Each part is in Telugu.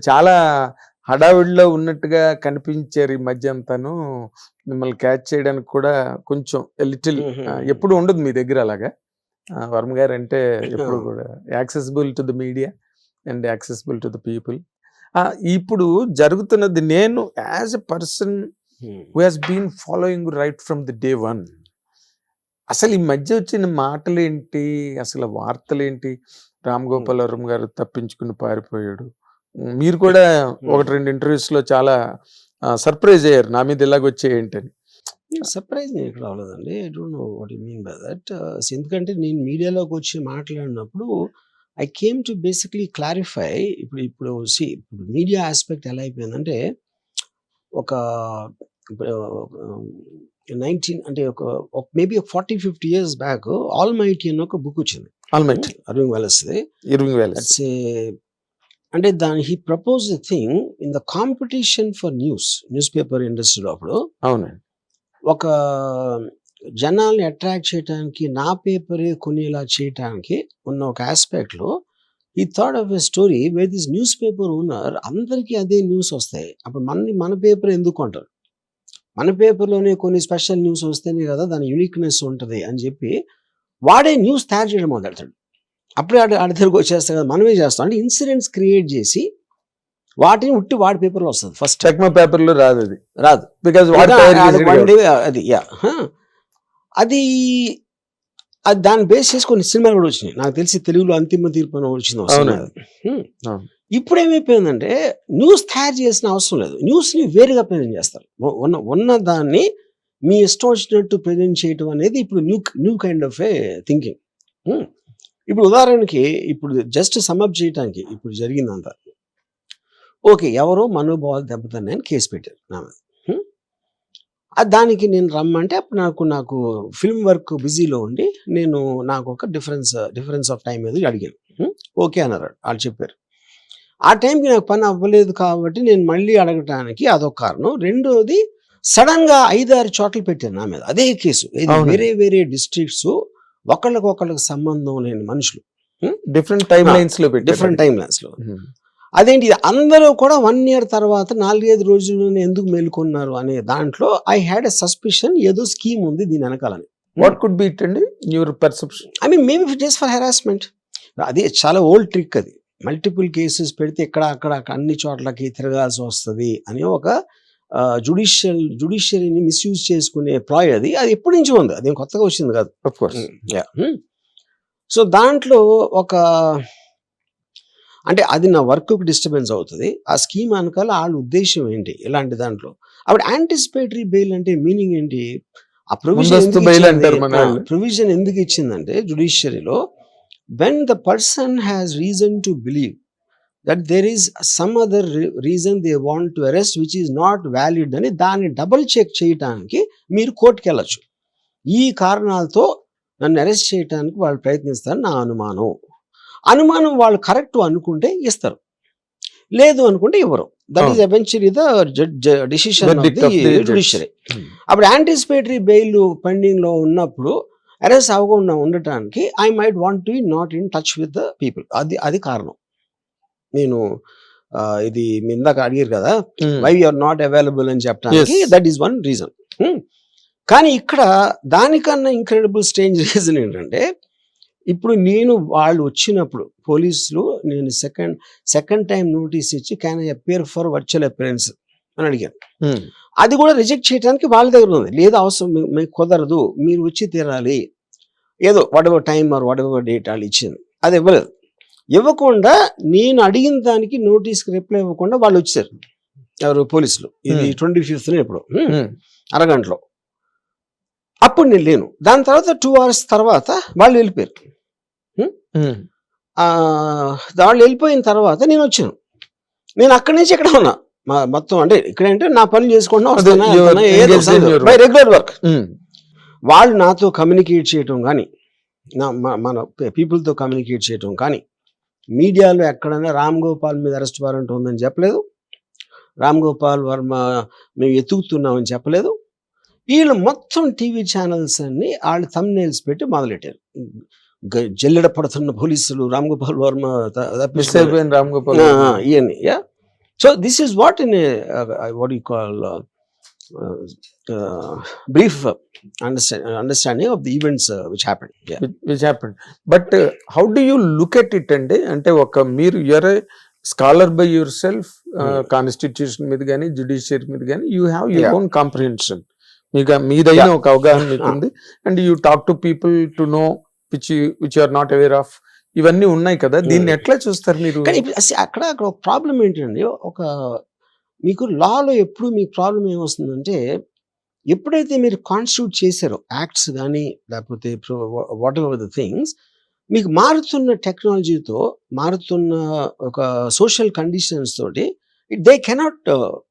చాలా హడావిడిలో ఉన్నట్టుగా కనిపించారు ఈ మధ్య అంతాను. మిమ్మల్ని క్యాచ్ చేయడానికి కూడా కొంచెం లిటిల్ ఎప్పుడు ఉండదు మీ దగ్గర అలాగా. వర్మ గారు అంటే ఎప్పుడు కూడా accessible to the media and accessible to the people. ఇప్పుడు జరుగుతున్నది, నేను as a person who has been following right from the day one, అసలు ఈ మధ్య వచ్చిన మాటలేంటి, అసలు వార్తలేంటి, రామ్ గోపాల్ వర్మ గారు తప్పించుకుని పారిపోయాడు, మీరు కూడా ఒకటి రెండు ఇంటర్వ్యూస్ లో చాలా సర్ప్రైజ్ అయ్యారు, నా మీద ఇలాగొచ్చేయంటని. సర్ప్రైజ్ నేను ఇక్కడ అవ్వలేదండి. I don't know what you mean by that. ఎందుకంటే నేను మీడియాలోకి వచ్చి మాట్లాడినప్పుడు I came to basically clarify. ఇప్పుడు మీడియా ఆస్పెక్ట్ ఎలా అయిపోయిందంటే, ఒక 19 అంటే ఒక maybe 40-50 years back all mighty అని ఒక బుక్ వచ్చింది, అరవింద్ వెలస్. అంటే he propose a thing in the competition for news paper ఇండస్ట్రీలో. అప్పుడు అవునండి, ఒక జనాల్ని అట్రాక్ట్ చేయడానికి, నా పేపరే కొనేలా చేయడానికి ఉన్న ఒక ఆస్పెక్ట్లో ఈ thought of a story wear this news paper owner, అందరికీ అదే న్యూస్ వస్తాయి, అప్పుడు మన పేపర్ ఎందుకు అంటారు, మన పేపర్లోనే కొన్ని స్పెషల్ న్యూస్ వస్తేనే కదా దాని యూనిక్నెస్ ఉంటుంది అని చెప్పి వాడే న్యూస్ తయారు చేయడం మొదలెడతాడు. అప్పుడే ఆడి దగ్గరకు వచ్చేస్తాయి కదా, మనమే చేస్తాం అంటే ఇన్సిడెంట్స్ క్రియేట్ చేసి వాటిని వాడి పేపర్లో వస్తుంది. ఫస్ట్ టెక్మా పేపర్లో రాదు, బికాజ్ అది దాన్ని బేస్ చేసి కొన్ని సినిమాలు కూడా వచ్చినాయి. నాకు తెలిసి తెలుగులో అంతిమ తీర్పు అని వచ్చింది. ఇప్పుడు ఏమైపోయిందంటే న్యూస్ తయారు చేసిన అవసరం లేదు, న్యూస్ని వేరుగా ప్రజెంట్ చేస్తారు. ఉన్న దాన్ని మీ ఇష్టం వచ్చినట్టు ప్రజెంట్ చేయటం అనేది ఇప్పుడు new kind of A thinking. ఇప్పుడు ఉదాహరణకి, ఇప్పుడు జస్ట్ సమప్ చేయడానికి ఇప్పుడు జరిగిందంతా ఓకే, ఎవరో మనోభావాలు దెబ్బతిన్నాయని కేసు పెట్టారు నా మీద. దానికి నేను రమ్మంటే అప్పుడు నాకు ఫిల్మ్ వర్క్ బిజీలో ఉండి నాకు ఒక డిఫరెన్స్ ఆఫ్ టైం ఏదో అడిగాను. ఓకే అన్నారు, వాళ్ళు చెప్పారు. ఆ టైంకి నాకు పని అవ్వలేదు కాబట్టి నేను మళ్ళీ అడగటానికి అదొక కారణం. రెండోది, సడన్ గా 5-6 చోట్ల పెట్టాను నా మీద అదే కేసు. వేరే డిస్ట్రిక్ట్స్, ఒకళ్ళకి సంబంధం లేని మనుషులు, డిఫరెంట్ టైమ్ లైన్స్ లో. అదేంటి, అందరూ కూడా 1 year తర్వాత 4-5 రోజుల్లోనే ఎందుకు మేలుకున్నారు అనే దాంట్లో ఐ హ్యాడ్ ఎ సస్పిషన్, ఏదో స్కీమ్ ఉంది దీని వెనకాలని. వాట్ కుడ్ బి ఇట్ అండి your perception? I mean maybe it is for harassment. అది చాలా ఓల్డ్ ట్రిక్. అది మల్టిపుల్ కేసెస్ పెడితే ఇక్కడ అక్కడ అన్ని చోట్లకి తిరగాల్సి వస్తుంది అని ఒక జుడిషియరీని మిస్యూజ్ చేసుకునే ప్లాయ్ అది ఎప్పటి నుంచి ఉంది, అదేం కొత్తగా వచ్చింది కాదు. Of course. సో దాంట్లో అంటే అది నా వర్క్కి డిస్టర్బెన్స్ అవుతుంది. ఆ స్కీమ్ వెనకాల వాళ్ళ ఉద్దేశం ఏంటి ఇలాంటి దాంట్లో? అప్పుడు యాంటిసిపేటరీ బెయిల్ అంటే మీనింగ్ ఏంటి? ఆ ప్రొవిజన్ ఎందుకు ఇచ్చిందంటే జుడిషియరీలో, when the person has reason to believe that there is some other reason they want to arrest which is not valid అని దాన్ని డబుల్ చెక్ చేయడానికి మీరు కోర్టుకి వెళ్ళచ్చు. ఈ కారణాలతో నన్ను అరెస్ట్ చేయడానికి వాళ్ళు ప్రయత్నిస్తారు నా అనుమానం వాళ్ళు కరెక్ట్ అనుకుంటే ఇస్తారు, లేదు అనుకుంటే ఇవ్వరు. That is eventually the decision of the judiciary. అప్పుడు యాంటిసిపేటరీ బెయిల్ పెండింగ్ లో ఉన్నప్పుడు అరెస్ట్ అవ్వకుండా ఉండటానికి I might want to not in touch with the people. అది కారణం. నేను ఇది మీ ఇందాక అడిగారు కదా, వై యూఆర్ నాట్ అవైలబుల్ అని చెప్పడానికి, దట్ ఈస్ వన్ రీజన్. కానీ ఇక్కడ దానికన్నా ఇంక్రెడిబుల్ స్ట్రేంజ్ రీజన్ ఏంటంటే, ఇప్పుడు వాళ్ళు వచ్చినప్పుడు పోలీసులు నేను సెకండ్ టైం నోటీస్ ఇచ్చి can I appear for virtual appearance అని అడిగాను. అది కూడా రిజెక్ట్ చేయడానికి వాళ్ళ దగ్గర ఉంది, లేదు అవసరం మీకు కుదరదు, మీరు వచ్చి తీరాలి, ఏదో whatever time or whatever date వాళ్ళు ఇచ్చింది, అది ఇవ్వలేదు. ఇవ్వకుండా నేను అడిగిన దానికి నోటీస్కి రిప్లై ఇవ్వకుండా వాళ్ళు వచ్చారు, ఎవరు పోలీసులు. ఇది 25th ఎప్పుడు అరగంటలో. అప్పుడు నేను లేను. దాని తర్వాత 2 hours తర్వాత వాళ్ళు వెళ్ళిపోయారు. వాళ్ళు వెళ్ళిపోయిన తర్వాత నేను వచ్చాను. నేను అక్కడి నుంచి ఇక్కడ ఉన్నా మొత్తం, అంటే ఇక్కడంటే నా పనులు చేసుకుంటున్నా బై రెగ్యులర్ వర్క్. వాళ్ళు నాతో కమ్యూనికేట్ చేయటం కానీ, మన పీపుల్తో కమ్యూనికేట్ చేయటం కానీ, మీడియాలో ఎక్కడైనా రామ్ గోపాల్ మీద అరెస్ట్ వారెంట్ ఉందని చెప్పలేదు, రామ్ గోపాల్ వర్మ మేము ఎత్తుకుతున్నామని చెప్పలేదు. వీళ్ళు మొత్తం టీవీ ఛానల్స్ అన్ని వాళ్ళు థంబ్నెయిల్స్ పెట్టి మొదలెట్టారు. జల్లెడ పడుతున్న పోలీసులు, రామ్ గోపాల్ వర్మ ఇవన్నీ. So this is what in a what do you call brief understanding of the events which happened. Yeah. Which happened. But how do you look at it అండి? అంటే ఒక మీరు you are a scholar by yourself, constitution మీద కానీ జ్యుడిషియరీ మీద కానీ you have your own comprehension, మీదైన ఒక అవగాహన మీకు ఉంది, and you talk to people to know which are not aware of, ఇవన్నీ ఉన్నాయి కదా. దీన్ని ఎట్లా చూస్తారు మీరు? కానీ అక్కడ ఒక ప్రాబ్లం ఏంటండి, ఒక మీకు లాలో ఎప్పుడు మీకు ప్రాబ్లం ఏమొస్తుందంటే, ఎప్పుడైతే మీరు కాన్స్టిట్యూట్ చేశారో యాక్ట్స్ కానీ లేకపోతే వాట్ ఎవర్ ద థింగ్స్, మీకు మారుతున్న టెక్నాలజీతో మారుతున్న ఒక సోషల్ కండిషన్స్ తోటి దే కెనాట్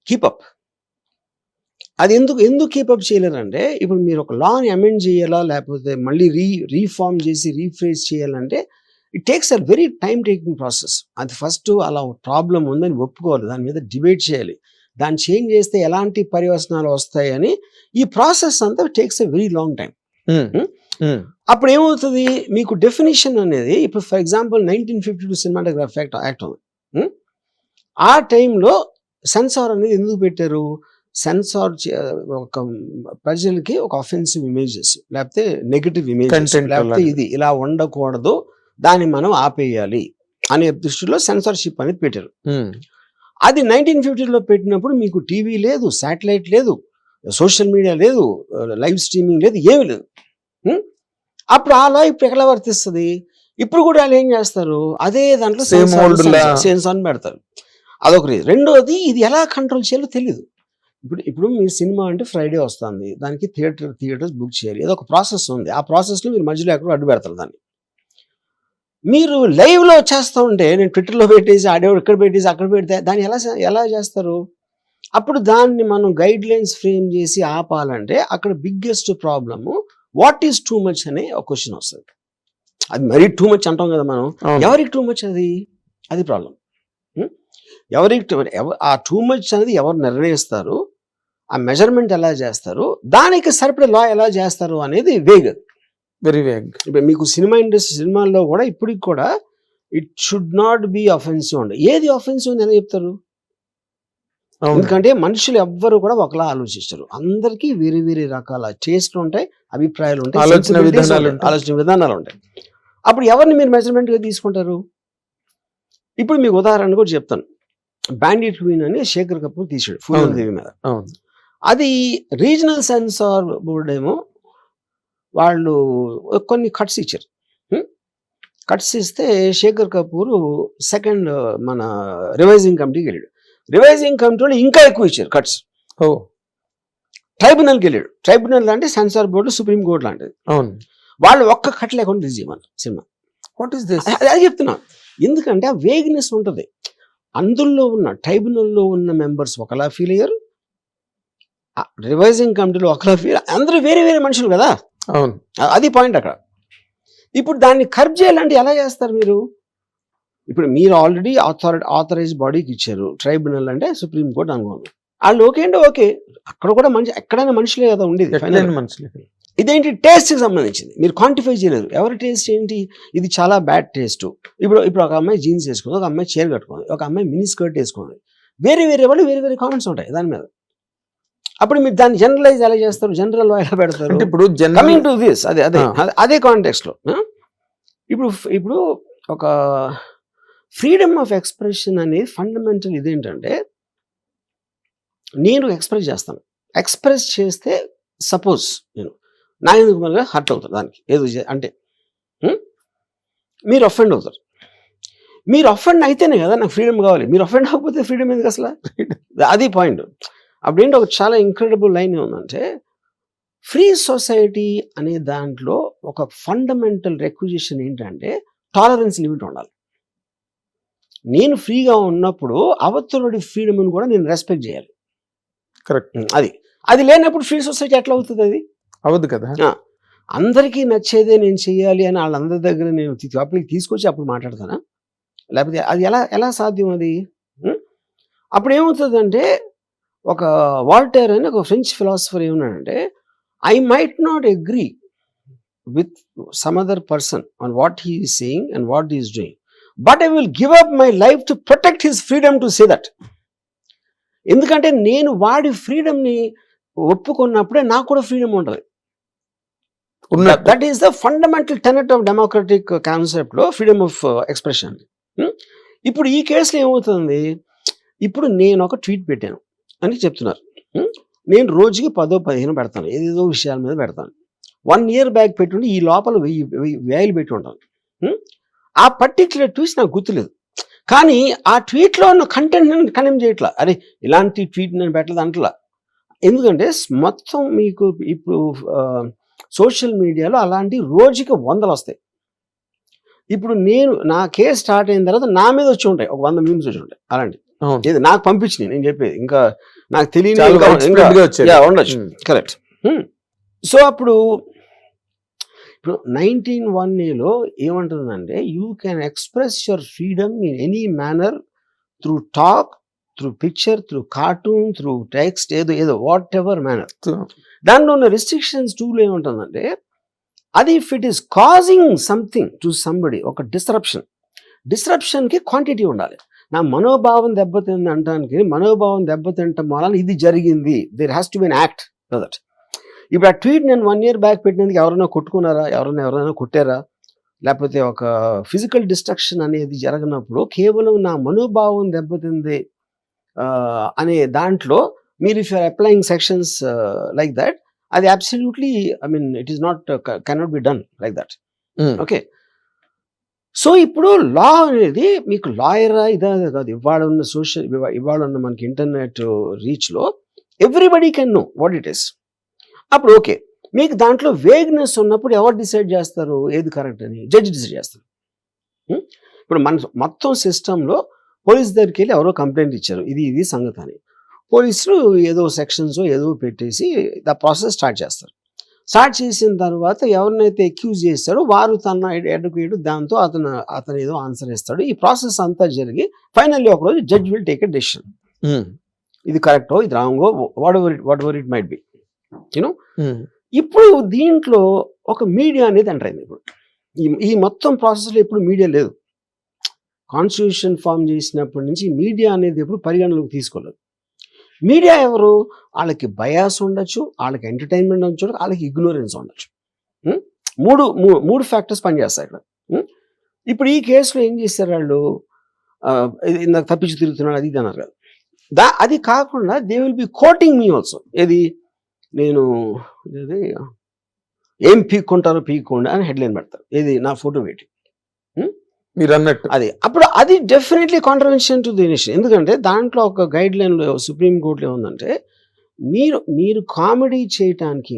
కీప్ అప్. అది ఎందుకు కీపప్ చేయలేరంటే, ఇప్పుడు మీరు ఒక లాని అమెండ్ చేయాలా లేకపోతే మళ్ళీ రీఫార్మ్ చేసి రీఫ్రేజ్ చేయాలంటే it takes a very time taking process. అది ఫస్ట్ అలా ప్రాబ్లం ఉందని ఒప్పుకోవాలి, దాని మీద డిబేట్ చేయాలి, దాన్ని చేంజ్ చేస్తే ఎలాంటి పర్యవసనాలు వస్తాయని ఈ ప్రాసెస్ అంతా takes a very long time. అప్పుడు ఏమవుతుంది, మీకు డెఫినేషన్ అనేది ఇప్పుడు ఫర్ ఎగ్జాంపుల్ 1952 సినిమాటోగ్రాఫ్ యాక్ట్ ఉంది. ఆ టైంలో సెన్సార్ అనేది ఎందుకు పెట్టారు? సెన్సార్ ఒక ప్రజలకి ఒక అఫెన్సివ్ ఇమేజెస్ లేకపోతే నెగటివ్ ఇమేజెస్ లేకపోతే ఇది ఇలా ఉండకూడదు, దాన్ని మనం ఆపేయాలి అనే దృష్టిలో సెన్సార్షిప్ అనేది పెట్టారు. అది 1950లో పెట్టినప్పుడు మీకు టీవీ లేదు, శాటిలైట్ లేదు, సోషల్ మీడియా లేదు, లైవ్ స్ట్రీమింగ్ లేదు, ఏమీ లేదు. అప్పుడు ఆ లా ఇప్పుడు ఎట్లా వర్తిస్తుంది? ఇప్పుడు కూడా వాళ్ళు ఏం చేస్తారు, అదే దాంట్లో సెన్సార్ పెడతారు. అదొక రీజన్. రెండోది, ఇది ఎలా కంట్రోల్ చేయాలో తెలియదు. ఇప్పుడు మీరు సినిమా అంటే ఫ్రైడే వస్తుంది, దానికి థియేటర్స్ బుక్ చేయాలి, ఏదో ఒక ప్రాసెస్ ఉంది. ఆ ప్రాసెస్లో మీరు మధ్యలో ఎక్కడో అడ్డు పెడతారు దాన్ని. మీరు లైవ్లో చేస్తూ ఉంటే, నేను ట్విట్టర్లో పెట్టేసి ఆడేవాడు ఇక్కడ పెట్టేసి అక్కడ పెడితే దాన్ని ఎలా చేస్తారు? అప్పుడు దాన్ని మనం గైడ్ లైన్స్ ఫ్రేమ్ చేసి ఆపాలంటే అక్కడ biggest problem what is too much అనే ఒక క్వశ్చన్ వస్తుంది. అది మరీ టూ మచ్ అంటాం కదా మనం, ఎవరికి టూ మచ్ అది ప్రాబ్లం. ఎవరికి ఆ టూ మచ్ అనేది ఎవరు నిర్ణయిస్తారు, ఆ మెజర్మెంట్ ఎలా చేస్తారు, దానికి సరిపడే లా ఎలా చేస్తారు అనేది వేగ్, వెరీ వేగ్. ఇప్పుడు మీకు సినిమా ఇండస్ట్రీ సినిమాల్లో కూడా ఇప్పటికి కూడా it should not be offensive అండి. ఏది అఫెన్సివ్ అని ఎలా చెప్తారు? ఎందుకంటే మనుషులు ఎవ్వరు కూడా ఒకలా ఆలోచిస్తారు, అందరికీ వేరే వేరే రకాల టేస్ట్లు ఉంటాయి, అభిప్రాయాలు ఉంటాయి, ఆలోచన విధానాలు ఉంటాయి. అప్పుడు ఎవరిని మీరు మెజర్మెంట్గా తీసుకుంటారు? ఇప్పుడు మీకు ఉదాహరణ కూడా చెప్తాను. బ్యాండిట్ క్వీన్ అని శేఖర్ కపూర్ తీసాడు ఫూలదేవి మీద. అది రీజనల్ సెన్సార్ బోర్డ్ ఏమో వాళ్ళు కొన్ని కట్స్ ఇచ్చారు. కట్స్ ఇస్తే శేఖర్ కపూర్ సెకండ్ మన రివైజింగ్ కమిటీకి వెళ్ళాడు. రివైజింగ్ కమిటీలో ఇంకా ఎక్కువ ఇచ్చారు కట్స్. ట్రైబ్యునల్కి వెళ్ళాడు. ట్రైబ్యునల్ అంటే సెన్సార్ బోర్డు సుప్రీం కోర్టు లాంటిది. వాళ్ళు ఒక్క కట్ లేకుండా రిలీజ్ చేయమన్నారు సినిమా. What is this? అది చెప్తున్నా, ఎందుకంటే ఆ వేగ్నెస్ ఉంటుంది. అందులో ఉన్న ట్రైబ్యునల్లో ఉన్న మెంబర్స్ ఒకలా ఫీల్ అయ్యారు, రివైజింగ్ కమిటీలో ఒకలా ఫీల్, అందరూ వేరే వేరే మనుషులు కదా. అవును, అది పాయింట్ అక్కడ. ఇప్పుడు దాన్ని కర్బ్ చేయాలంటే ఎలా చేస్తారు మీరు? ఇప్పుడు మీరు ఆల్రెడీ ఆథరైజ్డ్ బాడీకి ఇచ్చారు, ట్రైబ్యునల్ అంటే సుప్రీం కోర్టు అనుకోండి, వాళ్ళు ఓకే అంటే ఓకే, అక్కడ కూడా ఎక్కడైనా మనుషులే కదా ఉండేది, మనుషులే. ఇదేంటి టేస్ట్కి సంబంధించింది, మీరు క్వాంటిఫై చేయలేరు. ఎవరి టేస్ట్ ఏంటి? ఇది చాలా బ్యాడ్ టేస్ట్. ఇప్పుడు ఒక అమ్మాయి జీన్స్ వేసుకుంది, ఒక అమ్మాయి చీర కట్టుకుంది, ఒక అమ్మాయి మినీ స్కర్ట్ వేసుకుంది, వేరే వేరే వాళ్ళు వేరే వేరే కామెంట్స్ ఉంటాయి దాని మీద. అప్పుడు మీరు దాన్ని జనరలైజ్ ఎలా చేస్తారు, జనరల్ ఎలా పెడతారు? ఇప్పుడు కమింగ్ టు దిస్ అదే కాంటెక్స్ట్లో ఇప్పుడు ఒక ఫ్రీడమ్ ఆఫ్ ఎక్స్ప్రెషన్ అనేది ఫండమెంటల్ ఇదేంటంటే, నేను ఎక్స్ప్రెస్ చేస్తాను, ఎక్స్ప్రెస్ చేస్తే సపోజ్ నేను నా ఎందుకు మళ్ళీ హర్ట్ అవుతారు దానికి ఏదో అంటే మీరు అఫెండ్ అవుతారు. మీరు అఫెండ్ అయితేనే కదా నాకు ఫ్రీడమ్ కావాలి, మీరు అఫెండ్ అవ్వకపోతే ఫ్రీడమ్ ఎందుకు అసలు? అది పాయింట్. అప్పుడేంటి ఒక చాలా ఇంక్రెడిబుల్ లైన్ ఏముందంటే, ఫ్రీ సొసైటీ అనే దాంట్లో ఒక ఫండమెంటల్ రిక్విజిషన్ ఏంటంటే టాలరెన్స్ లిమిట్ ఉండాలి. నేను ఫ్రీగా ఉన్నప్పుడు అవతలుడి ఫ్రీడమ్ని కూడా నేను రెస్పెక్ట్ చేయాలి. కరెక్ట్. అది లేనప్పుడు ఫ్రీ సొసైటీ ఎట్లా అవుతుంది? అది అవద్దు కదా. అందరికీ నచ్చేదే నేను చెయ్యాలి అని వాళ్ళందరి దగ్గర నేను అప్పటికి తీసుకొచ్చి అప్పుడు మాట్లాడతానా? లేకపోతే అది ఎలా సాధ్యం? అది అప్పుడు ఏమవుతుందంటే, ఒక వాల్టైర్ అని ఒక ఫ్రెంచ్ ఫిలాసఫర్ ఏమన్నాడంటే, I might not agree with some other person on what he is saying and what he is doing, but I will give up my life to protect his freedom to say that. ఎందుకంటే నేను వాడి ఫ్రీడమ్ని ఒప్పుకున్నప్పుడే నాకు కూడా ఫ్రీడమ్ ఉంటుంది. ఉన్నట్టు. That is the fundamental Tenet of democratic కాన్సెప్ట్లో ఫ్రీడమ్ ఆఫ్ ఎక్స్ప్రెషన్. ఇప్పుడు ఈ కేసులో ఏమవుతుంది, ఇప్పుడు నేను ఒక ట్వీట్ పెట్టాను అని చెప్తున్నారు. నేను రోజుకి 10-15 పెడతాను, ఏదేదో విషయాల మీద పెడతాను. 1 year బ్యాక్ పెట్టుండి ఈ లోపల 1000 పెట్టి ఉంటాను. ఆ పర్టిక్యులర్ ట్వీట్స్ నాకు గుర్తులేదు, కానీ ఆ ట్వీట్లో ఉన్న కంటెంట్ నేను కండెమ్ చేయట్లా. అరే ఇలాంటి ట్వీట్ నేను పెట్టలేదు అంటలా. ఎందుకంటే మొత్తం మీకు ఇప్పుడు సోషల్ మీడియాలో అలాంటి రోజుకి 100 వస్తాయి. ఇప్పుడు నేను నా కేసు స్టార్ట్ అయిన తర్వాత నా మీద వచ్చి ఉంటాయి ఒక 100 మీమ్స్ వచ్చి ఉంటాయి అలాంటి. ఏది నాకు పంపించినాయి నేను చెప్పేది, ఇంకా నాకు తెలియని ఉండొచ్చు. కరెక్ట్. సో అప్పుడు 19(1)లో ఏమంటుందంటే, you can express your freedom in any manner through talk, through picture, through cartoon, through text, ఏదో వాట్ ఎవర్ మేనర్. దాంట్లో ఉన్న రిస్ట్రిక్షన్స్ 2లో ఏముంటుందంటే, అది if it is causing something to somebody, ఒక డిస్రప్షన్కి క్వాంటిటీ ఉండాలి. నా మనోభావం దెబ్బతింది అంటానికి, మనోభావం దెబ్బతింటం వలన ఇది జరిగింది, there has to be an act for that. ఇప్పుడు ఆ ట్వీట్ నేను 1 year బ్యాక్ పెట్టినందుకు ఎవరైనా కొట్టుకున్నారా, ఎవరైనా కొట్టారా, లేకపోతే ఒక ఫిజికల్ డిస్ట్రక్షన్ అనేది జరగనప్పుడు కేవలం నా మనోభావం దెబ్బతింది అనే దాంట్లో మీరు if you are applying sections like that, అది absolutely I mean it is not cannot be done like that. Okay, so ఇప్పుడు లా అనేది మీకు లాయరా ఇదా కాదు. ఇవాళ ఉన్న మనకి ఇంటర్నెట్ రీచ్లో everybody can know what it is. అప్పుడు ఓకే, మీకు దాంట్లో వేగ్నెస్ ఉన్నప్పుడు ఎవరు డిసైడ్ చేస్తారు ఏది కరెక్ట్ అని? జడ్జి డిసైడ్ చేస్తారు. ఇప్పుడు మన మొత్తం సిస్టంలో పోలీస్ దగ్గరికి వెళ్ళి ఎవరో కంప్లైంట్ ఇచ్చారు, ఇది సంగతి అని. పోలీసులు ఏదో సెక్షన్స్ ఏదో పెట్టేసి ద ప్రాసెస్ స్టార్ట్ చేస్తారు. స్టార్ట్ చేసిన తర్వాత ఎవరినైతే అక్యూజ్ చేస్తాడో వారు తన అడ్వకేట్ దాంతో అతను ఏదో ఆన్సర్ ఇస్తాడు. ఈ ప్రాసెస్ అంతా జరిగి ఫైనల్లీ ఒకరోజు judge will take a decision. ఇది కరెక్టో ఇది రాంగో whatever it might be you know. ఇప్పుడు దీంట్లో ఒక మీడియా అనేది ఎంటర్ అయింది. ఇప్పుడు ఈ మొత్తం ప్రాసెస్లో ఇప్పుడు మీడియా లేదు. కాన్స్టిట్యూషన్ ఫామ్ చేసినప్పటి నుంచి మీడియా అనేది ఎప్పుడు పరిగణలోకి తీసుకోలేదు. మీడియా ఎవరు? వాళ్ళకి బయాస్ ఉండొచ్చు, వాళ్ళకి ఎంటర్టైన్మెంట్ ఉండొచ్చు, వాళ్ళకి ఇగ్నోరెన్స్ ఉండొచ్చు. మూడు ఫ్యాక్టర్స్ పనిచేస్తాయి ఇక్కడ. ఇప్పుడు ఈ కేసులో ఏం చేస్తారు వాళ్ళు, ఇందాక తప్పించి తిరుగుతున్నాడు అది ఇది అన్నారు కదా. అది కాకుండా they will be coating me also. ఏది నేను ఏం పీక్కుంటారో పీక్కోండి అని హెడ్లైన్ పెడతారు, ఏది నా ఫోటో పెట్టి మీరు అన్నట్టు. అది అప్పుడు అది definitely contravention to the nation. ఎందుకంటే దాంట్లో ఒక గైడ్ లైన్లో సుప్రీంకోర్టులో ఏముందంటే, మీరు కామెడీ చేయటానికి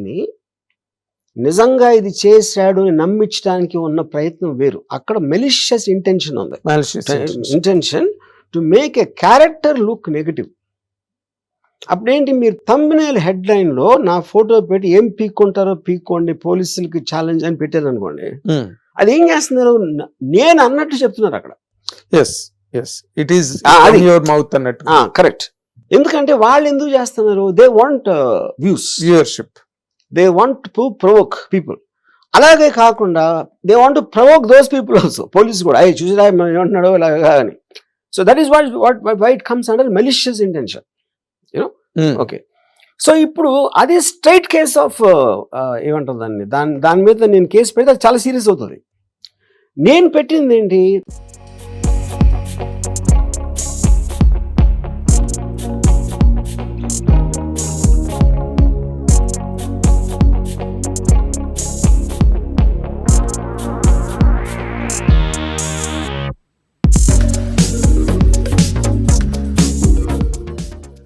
నిజంగా ఇది చేశాడు అని నమ్మించడానికి ఉన్న ప్రయత్నం వేరు. అక్కడ మెలిషియస్ ఇంటెన్షన్ ఉంది, intention to make a character look negative. అప్పుడేంటి, మీరు థంబ్నెయిల్ హెడ్లైన్లో నా ఫోటో పెట్టి ఏం పీక్కుంటారో పీక్కోండి పోలీసులకి ఛాలెంజ్ అని పెట్టారు అనుకోండి, అది ఏం చేస్తున్నారు, నేను అన్నట్టు చెప్తున్నారు అక్కడ. ఇట్ ఈస్ యువర్ మౌత్ అన్నట్టు. కరెక్ట్. ఎందుకంటే వాళ్ళు ఎందుకు చేస్తున్నారు, they want viewership, they want to provoke people. అలాగే కాకుండా they want to provoke those people also. Police కూడా అయ్యి చూసిరా ఏమంటున్నాడో ఇలాగా అని. So that is why it comes under malicious intention, you know. Okay, so ఇప్పుడు అది స్ట్రైట్ కేస్ ఆఫ్ ఏమంటారు దాన్ని, దాని మీద నేను కేసు పెడితే అది చాలా సీరియస్ అవుతుంది. నేను పెట్టింది ఏంటి,